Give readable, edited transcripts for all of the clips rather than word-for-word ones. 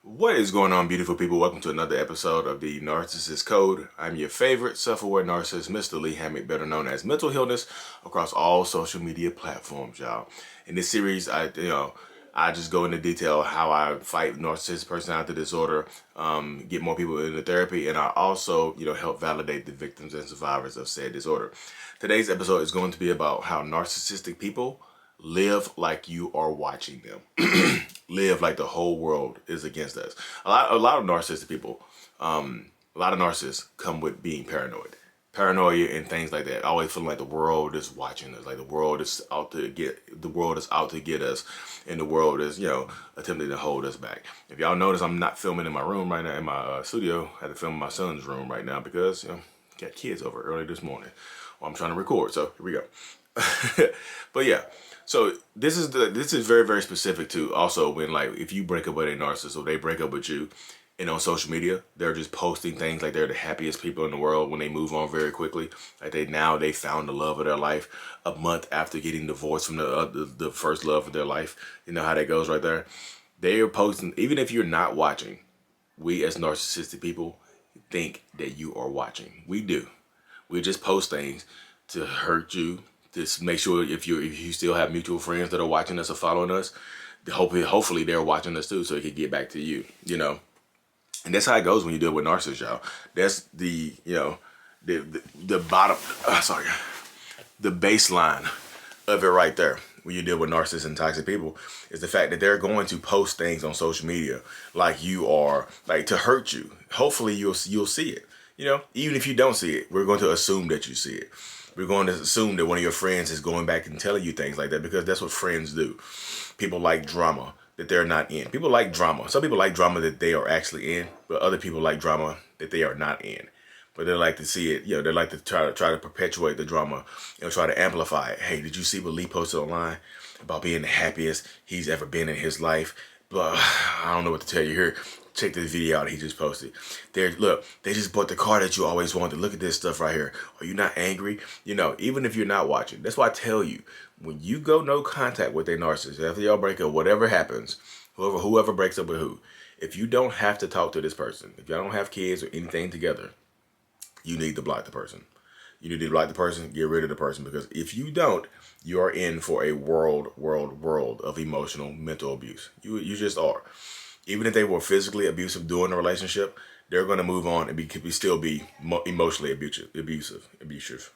What is going on, beautiful people? Welcome to another episode of the Narcissist Code. I'm your favorite self-aware narcissist, Mr. Lee Hammett, better known as Mental Illness, across all social media platforms, y'all. In this series, I just go into detail how I fight narcissistic personality disorder, get more people into therapy, and I also, help validate the victims and survivors of said disorder. Today's episode is going to be about how narcissistic people live like you are watching them. Live like the whole world is against us. A lot of narcissistic people, a lot of narcissists come with being paranoia and things like that. Always feeling like the world is watching us, like the world is out to get us, and the world is attempting to hold us back. If y'all notice, I'm not filming in my room right now, in my studio. I had to film in my son's room right now because got kids over early this morning. Well, I'm trying to record, so here we go. But yeah, so this is very, very specific to also when, like, if you break up with a narcissist or they break up with you, and on social media they're just posting things like they're the happiest people in the world when they move on very quickly, like they found the love of their life a month after getting divorced from the first love of their life. You know how that goes right there. They are posting, even if you're not watching. We as narcissistic people think that you are watching. We do. We just post things to hurt you, to make sure if you still have mutual friends that are watching us or following us, hopefully they're watching us too, so it can get back to you. And that's how it goes when you deal with narcissists, y'all. That's the bottom. The baseline of it right there. When you deal with narcissists and toxic people, is the fact that they're going to post things on social media like you are, like, to hurt you. Hopefully you'll see it. Even if you don't see it, we're going to assume that you see it. We're going to assume that one of your friends is going back and telling you things like that, because that's what friends do. People like drama that they're not in. People like drama. Some people like drama that they are actually in, but other people like drama that they are not in. But they like to see it, they like to try to perpetuate the drama, try to amplify it. Hey, did you see what Lee posted online about being the happiest he's ever been in his life? Blah, I don't know what to tell you here. Check this video out he just posted. Look, they just bought the car that you always wanted. Look at this stuff right here. Are you not angry? Even if you're not watching. That's why I tell you, when you go no contact with a narcissist, after y'all break up, whatever happens, whoever breaks up with who, if you don't have to talk to this person, if y'all don't have kids or anything together, you need to block the person. You need to block the person, get rid of the person, because if you don't, you are in for a world of emotional, mental abuse. You just are. Even if they were physically abusive during the relationship, they're going to move on and still be emotionally abusive.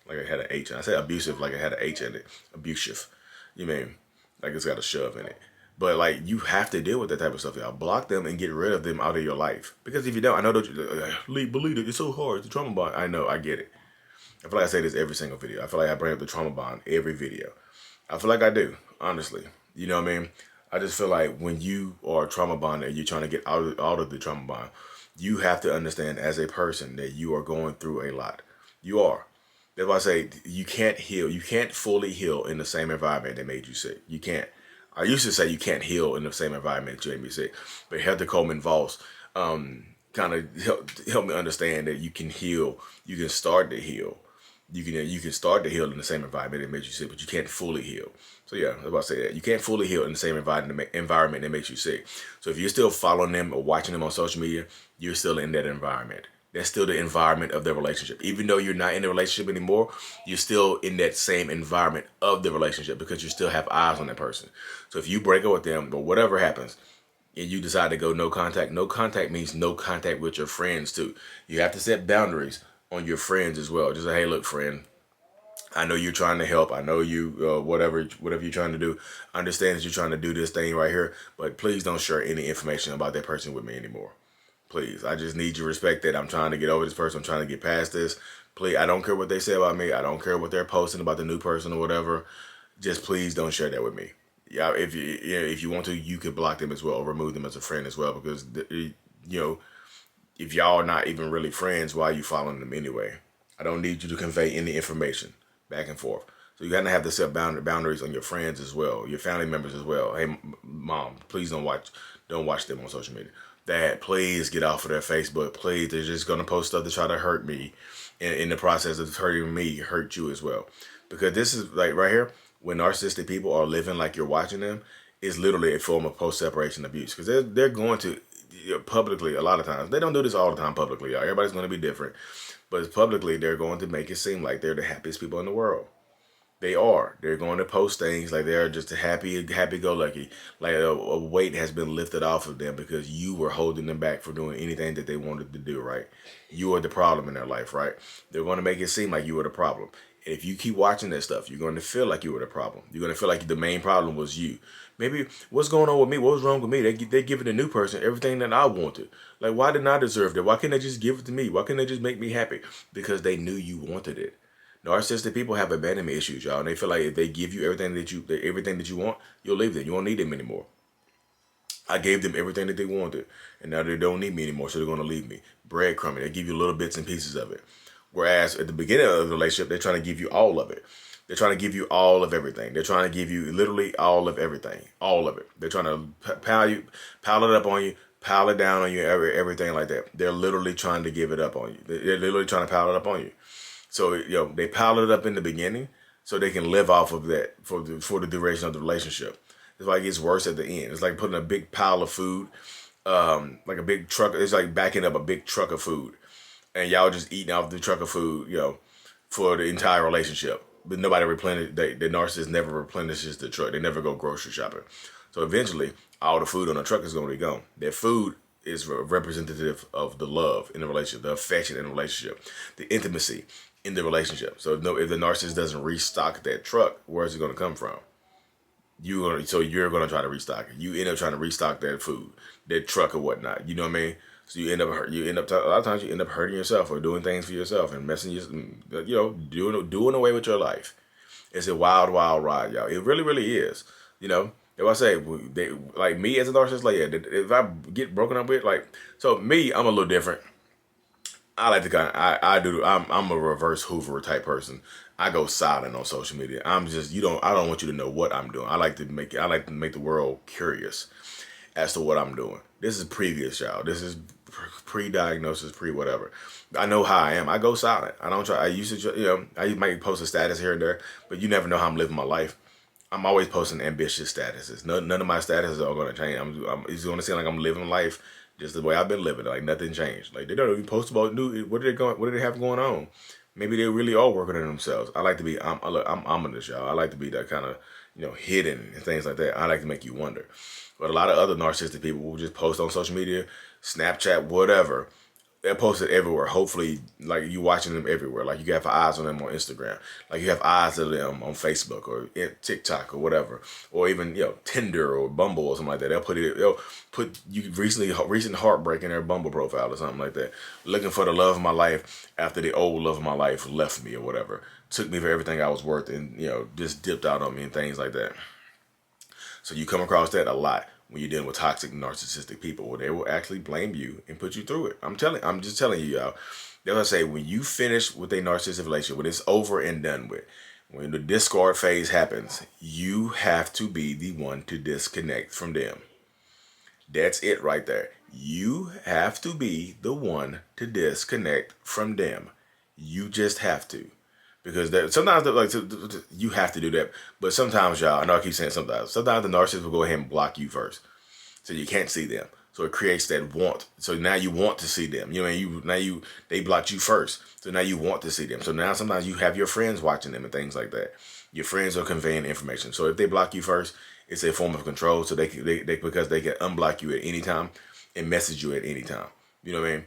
Like I had an H. And I said abusive like I had an H in it. Abusive. You mean like it's got a shove in it. But, like, you have to deal with that type of stuff, y'all. Block them and get rid of them out of your life. Because if you don't, I know that believe it, it's so hard. It's a trauma bond. I know, I get it. I feel like I say this every single video. I feel like I bring up the trauma bond every video. I feel like I do, honestly. You know what I mean? I just feel like when you are trauma bonded and you're trying to get out of the trauma bond, you have to understand as a person that you are going through a lot. You are. That's why I say you can't heal. You can't fully heal in the same environment that made you sick. You can't. I used to say you can't heal in the same environment that you made me sick. But Heather Coleman Voss kind of helped me understand that you can heal. You can start to heal. You can start to heal in the same environment that makes you sick, but you can't fully heal. So yeah, I was about to say that. You can't fully heal in the same environment that makes you sick. So if you're still following them or watching them on social media, you're still in that environment. That's still the environment of their relationship. Even though you're not in the relationship anymore, you're still in that same environment of the relationship because you still have eyes on that person. So if you break up with them or whatever happens, and you decide to go no contact means no contact with your friends too. You have to set boundaries on your friends as well. Just say, hey, look, friend, I know you're trying to help. I know you, whatever you're trying to do. I understand that you're trying to do this thing right here, but please don't share any information about that person with me anymore. Please, I just need you to respect that. I'm trying to get over this person. I'm trying to get past this. Please, I don't care what they say about me. I don't care what they're posting about the new person or whatever. Just please don't share that with me. Yeah, if you want to, you could block them as well, or remove them as a friend as well, because if y'all are not even really friends, why are you following them anyway? I don't need you to convey any information back and forth. So you gotta have to set boundaries on your friends as well, your family members as well. Hey, mom, please don't watch them on social media. Dad, please get off of their Facebook. Please, they're just gonna post stuff to try to hurt me. And in the process of hurting me, hurt you as well. Because this is like right here, when narcissistic people are living like you're watching them, is literally a form of post-separation abuse. Because they're going to, publicly a lot of times. They don't do this all the time publicly, y'all. Everybody's going to be different. But publicly, they're going to make it seem like they're the happiest people in the world. They are. They're going to post things like they're just happy-go-lucky. Like a weight has been lifted off of them because you were holding them back from doing anything that they wanted to do, right? You are the problem in their life, right? They're going to make it seem like you were the problem. If you keep watching that stuff, you're going to feel like you were the problem. You're going to feel like the main problem was you. Maybe what's going on with me? What was wrong with me? They give it a new person everything that I wanted. Like, why didn't I deserve that? Why can't they just give it to me? Why can't they just make me happy? Because they knew you wanted it. Narcissistic people have abandonment issues, y'all, and they feel like if they give you everything that you want, you'll leave them. You won't need them anymore. I gave them everything that they wanted, and now they don't need me anymore, so they're going to leave me. Breadcrumbing, they give you little bits and pieces of it. Whereas at the beginning of the relationship, they're trying to give you all of it. They're trying to give you all of everything. They're trying to give you literally all of everything, all of it. They're trying to pile it up on you, pile it down on you, everything like that. They're literally trying to give it up on you. They're literally trying to pile it up on you. So, they pile it up in the beginning so they can live off of that for the duration of the relationship. It's like it gets worse at the end. It's like putting a big pile of food, like a big truck. It's like backing up a big truck of food. And y'all just eating off the truck of food, for the entire relationship. But nobody the narcissist never replenishes the truck. They never go grocery shopping. So eventually, all the food on the truck is going to be gone. That food is representative of the love in the relationship, the affection in the relationship, the intimacy in the relationship. So if the narcissist doesn't restock that truck, where's it going to come from? You're going to try to restock it. You end up trying to restock that food, that truck or whatnot. You know what I mean? So a lot of times you end up hurting yourself or doing things for yourself and doing away with your life. It's a wild, wild ride, y'all. It really, really is. If I say, like me as a narcissist, like, if I get broken up with, like, so me, I'm a little different. I like to I'm a reverse Hoover type person. I go silent on social media. I don't want you to know what I'm doing. I like to make the world curious as to what I'm doing. This is previous, y'all. This is pre-diagnosis, pre-whatever. I know how I am. I go silent. I don't try. I used to, I might post a status here and there, but you never know how I'm living my life. I'm always posting ambitious statuses. None of my statuses are going to change. It's going to seem like I'm living life just the way I've been living. Like nothing changed. Like they don't even post about what do they have going on? Maybe they really are working on themselves. I like to be. I'm ominous, y'all. I like to be that kind of hidden and things like that. I like to make you wonder. But a lot of other narcissistic people will just post on social media, Snapchat, whatever. They're posted everywhere. Hopefully, like you watching them everywhere. Like you have eyes on them on Instagram. Like you have eyes on them on Facebook or TikTok or whatever. Or even Tinder or Bumble or something like that. They'll put recent heartbreak in their Bumble profile or something like that. Looking for the love of my life after the old love of my life left me or whatever. Took me for everything I was worth and just dipped out on me and things like that. So you come across that a lot when you're dealing with toxic narcissistic people, where they will actually blame you and put you through it. I'm just telling you, y'all. They're gonna say when you finish with a narcissistic relationship, when it's over and done with, when the discard phase happens, you have to be the one to disconnect from them. That's it right there. You have to be the one to disconnect from them. You just have to. Because sometimes you have to do that. But sometimes, y'all, I know I keep saying sometimes the narcissist will go ahead and block you first. So you can't see them. So it creates that want. So now you want to see them. They blocked you first. So now you want to see them. So now sometimes you have your friends watching them and things like that. Your friends are conveying information. So if they block you first, it's a form of control. So because they can unblock you at any time and message you at any time. You know what I mean?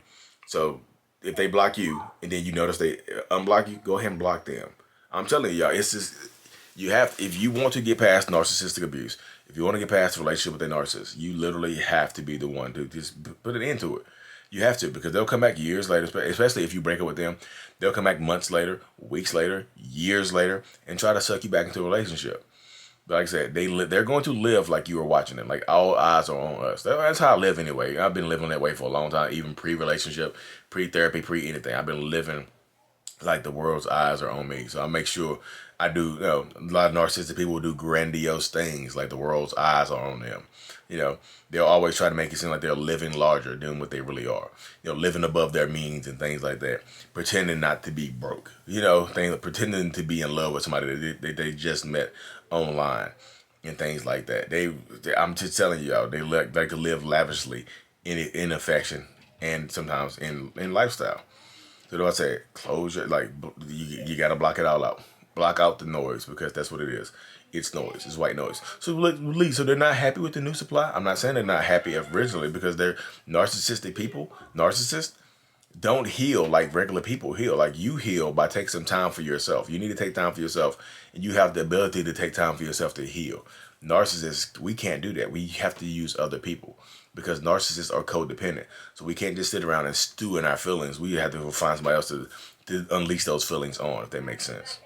So if they block you and then you notice they unblock you, go ahead and block them. I'm telling you, y'all, it's just, if you want to get past narcissistic abuse, if you want to get past the relationship with a narcissist, you literally have to be the one to just put an end to it. You have to, because they'll come back years later, especially if you break up with them. They'll come back months later, weeks later, years later, and try to suck you back into a relationship. But like I said, they're going to live like you are watching them. Like all eyes are on us. That's how I live anyway. I've been living that way for a long time, even pre-relationship, pre-therapy, pre-anything. I've been living like the world's eyes are on me. So I make sure I do, a lot of narcissistic people do grandiose things like the world's eyes are on them. They'll always try to make it seem like they're living larger than what they really are. Living above their means and things like that. Pretending not to be broke. Pretending to be in love with somebody that they just met online and things like that. I'm just telling you, y'all, they like to live lavishly in affection and sometimes in lifestyle. So do I say close your, like, you got to block it all out. Block out the noise, because that's what it is. It's noise. It's white noise. So Lee, so they're not happy with the new supply. I'm not saying they're not happy originally, because they're narcissistic people. Narcissists don't heal like regular people heal. Like, you heal by taking some time for yourself. You need to take time for yourself, and you have the ability to take time for yourself to heal. Narcissists, we can't do that. We have to use other people, because narcissists are codependent. So we can't just sit around and stew in our feelings. We have to find somebody else to unleash those feelings on, if that makes sense.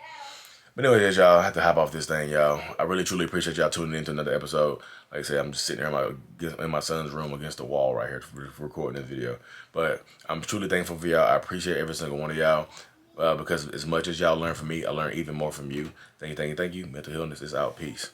But anyways, y'all, I have to hop off this thing, y'all. I really, truly appreciate y'all tuning in to another episode. Like I said, I'm just sitting here in my son's room against the wall right here recording this video. But I'm truly thankful for y'all. I appreciate every single one of y'all, because as much as y'all learn from me, I learn even more from you. Thank you, thank you, thank you. Mental Illness is out. Peace.